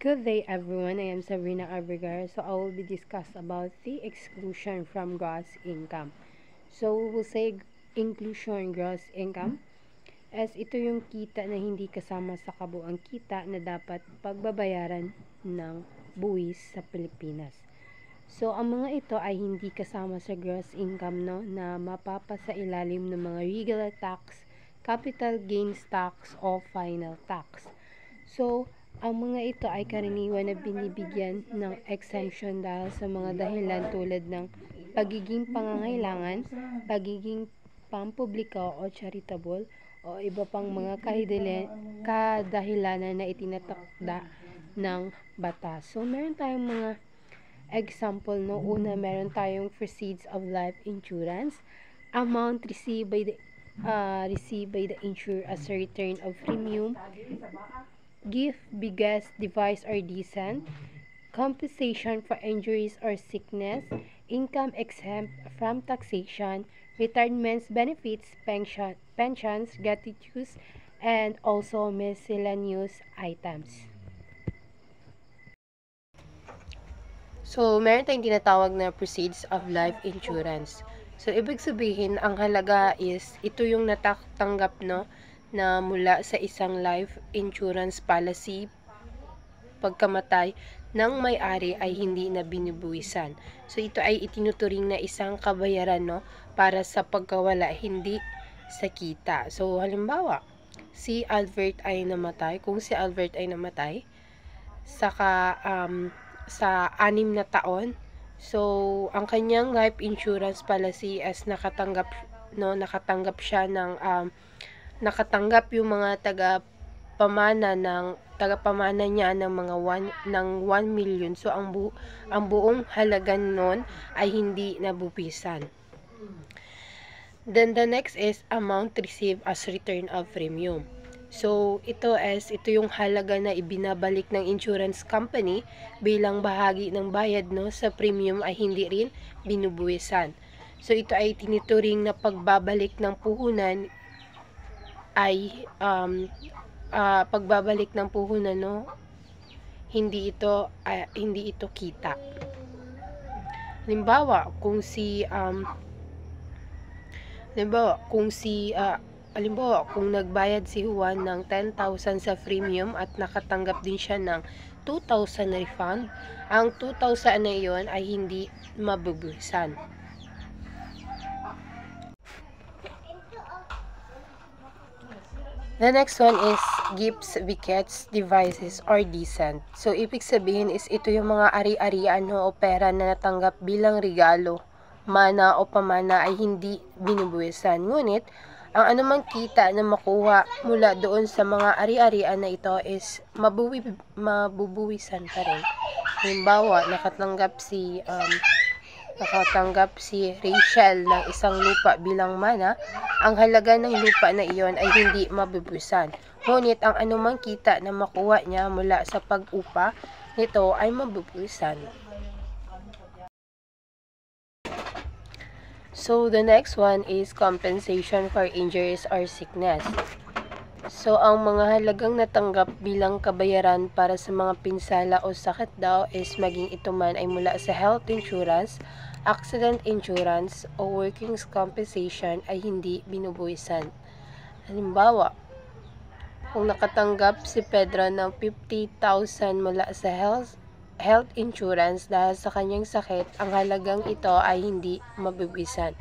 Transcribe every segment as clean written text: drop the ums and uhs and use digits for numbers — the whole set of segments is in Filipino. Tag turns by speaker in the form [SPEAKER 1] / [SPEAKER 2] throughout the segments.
[SPEAKER 1] Good day everyone, I am Sabrina Abrigar. So I will be discuss about the exclusion from gross income. So we'll say inclusion gross income as ito yung kita na hindi kasama sa kabuang kita na dapat pagbabayaran ng buwis sa Pilipinas. So ang mga ito ay hindi kasama sa gross income na mapapasa ilalim ng mga regular tax, capital gains tax o final tax. So, ang mga ito ay karaniwan na binibigyan ng exemption dahil sa mga dahilan tulad ng pagiging pangangailangan, pagiging pampubliko o charitable, o iba pang mga kadahilanan na itinatakda ng batas. So, meron tayong mga example, Una, meron tayong proceeds of life insurance, amount received by the insurer as a return of premium, gift, biggest, device or decent, compensation for injuries or sickness, income exempt from taxation, retirement benefits, pensions, gratuities, and also miscellaneous items. So, meron tayong tinatawag na proceeds of life insurance. So, ibig sabihin, ang halaga is, ito yung natatanggap, na mula sa isang life insurance policy pagkamatay ng may-ari ay hindi na binubuwisan. So, ito ay itinuturing na isang kabayaran, para sa pagkawala, hindi sa kita. So, halimbawa, si Albert ay namatay. Kung si Albert ay namatay, saka sa 6 na taon, so, ang kanyang life insurance policy as nakatanggap siya ng nakatanggap yung mga tagapamana niya ng mga 1 million. So ang buong halaga nun ay hindi nabubisan. Then the next is amount received as return of premium. So ito yung halaga na ibinabalik ng insurance company bilang bahagi ng bayad sa premium ay hindi rin binubuwisan. So ito ay tinuturing na pagbabalik ng puhunan ay hindi ito kita. Halimbawa, kung nagbayad si Juan ng 10,000 sa premium at nakatanggap din siya ng 2,000 na refund, ang 2,000 na iyon ay hindi mabubuwisan. The next one is gifts, bequests, devices, or decent. So, ibig sabihin is ito yung mga ari-arian o pera na natanggap bilang regalo, mana o pamana ay hindi binubuwisan. Ngunit, ang anumang kita na makuha mula doon sa mga ari-arian na ito is mabubuwisan pa rin. Halimbawa, nakatanggap si Rachel ng isang lupa bilang mana, ang halaga ng lupa na iyon ay hindi mabubuwisan. Ngunit ang anumang kita na makuha niya mula sa pag-upa nito ay mabubuwisan. So the next one is compensation for injuries or sickness. So ang mga halagang natanggap bilang kabayaran para sa mga pinsala o sakit daw is maging ito man ay mula sa health insurance, accident insurance, o workers' compensation ay hindi binubuwisan. Halimbawa, kung nakatanggap si Pedro ng 50,000 mula sa health insurance dahil sa kanyang sakit, ang halagang ito ay hindi mabubuwisan.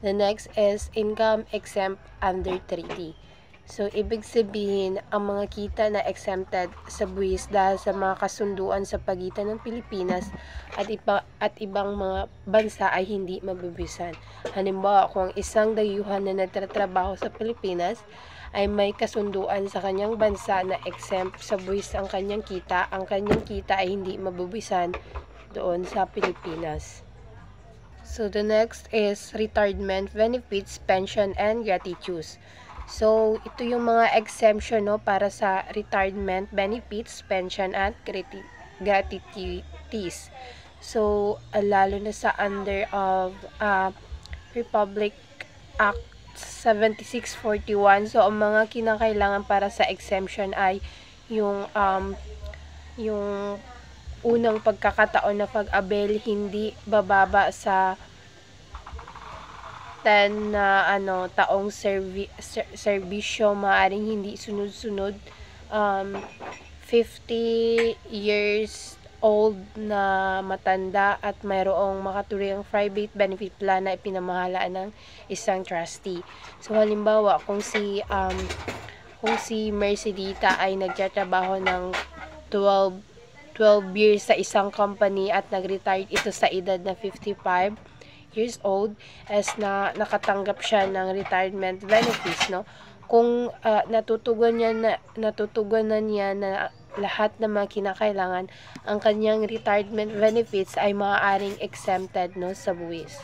[SPEAKER 1] The next is income exempt under treaty. So, ibig sabihin, ang mga kita na exempted sa buwis dahil sa mga kasunduan sa pagitan ng Pilipinas at ibang mga bansa ay hindi mabubuwisan. Halimbawa, kung isang dayuhan na nagtatrabaho sa Pilipinas ay may kasunduan sa kanyang bansa na exempt sa buwis ang kanyang kita ay hindi mabubuwisan doon sa Pilipinas. So, the next is retirement benefits, pension, and gratuities. So, ito yung mga exemption para sa retirement benefits, pension, at gratuities. So, lalo na sa under of Republic Act 7641. So, ang mga kinakailangan para sa exemption ay yung yung unang pagkakataon na pag-avail hindi bababa sa 10 na taong serbisyo, maaring hindi sunod-sunod, 50 years old na matanda at mayroong makaturiang private benefit plan na ipinamahalaan ng isang trustee. So halimbawa, kung si Mercedita ay nagtatrabaho ng 12 years sa isang company at nag-retire ito sa edad na 55 years old, as na nakatanggap siya ng retirement benefits, no? Kung natutugunan niya na lahat ng mga kinakailangan, ang kanyang retirement benefits ay maaaring exempted, no, sa buwis.